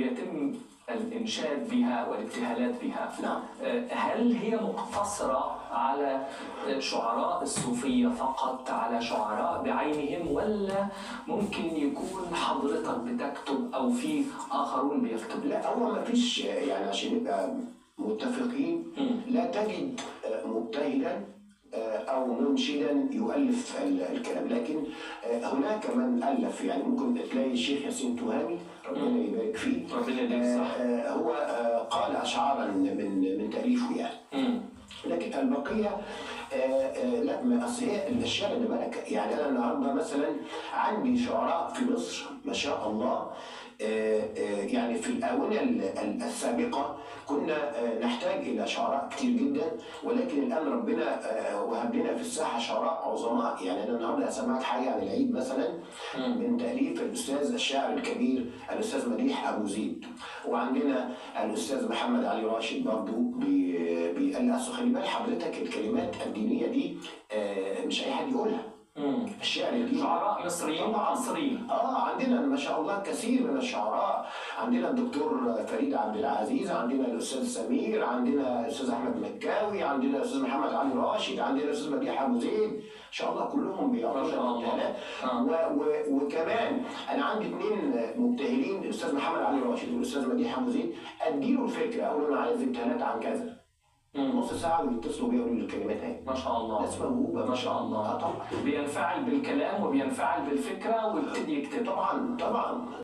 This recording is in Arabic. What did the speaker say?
بيتم الإنشاد بها والابتهالات بها. نعم. هل هي مقتصرة على شعراء الصوفية فقط، على شعراء بعينهم، ولا ممكن يكون حضرتك بتكتب أو في آخرون بيكتب؟ لا، هو ما فيش يعني عشان نبقى متفقين، لا تجد مبتهلا أو منشدا يؤلف الكلام، لكن هناك من ألف. يعني ممكن تلاقي الشيخ ياسين تهامي ربنا يبارك فيه، هو قال أشعارا من تأليفه يعني. لكن البقية لا، أصل هي الأشياء اللي بالك. يعني أنا النهارده مثلا عندي شعراء في مصر ما شاء الله. يعني في الآونة السابقة كنا نحتاج إلى شعراء كتير جدا، ولكن الآن ربنا وهب لنا في الساحة شعراء عظماء. يعني أنا النهارده هسمعك حاجة عن العيد مثلا من تأليف الأستاذ الشاعر الكبير الأستاذ مديح أبو زيد، وعندنا الأستاذ محمد علي راشد برضه بيألف. خلي بال حضرتك الكلمات الدينية دي مش أي حد يقولها. الشعر دي شعراء مصريين معاصرين. عندنا ما شاء الله كثير من الشعراء. عندنا الدكتور فريد عبد العزيز، عندنا الاستاذ سمير، عندنا الاستاذ احمد مكاوي، عندنا الاستاذ محمد علي راشد، عندنا الاستاذ مديح ابو زيد. ان شاء الله كلهم بيعطونا مبتهلات. وكمان انا عندي 2 مبتهلين، الاستاذ محمد علي راشد والاستاذ مديح ابو زيد. اديله الفكره، اقول له انا عايز ابتهالات عن كذا، نص ساعة ويتصلوا بيا يقولوا لي الكلمات اهي. ما شاء الله. ناس موهوبة ما شاء الله. طبعا. بينفعل بالكلام وبينفعل بالفكرة ويبتدي يكتب. طبعا.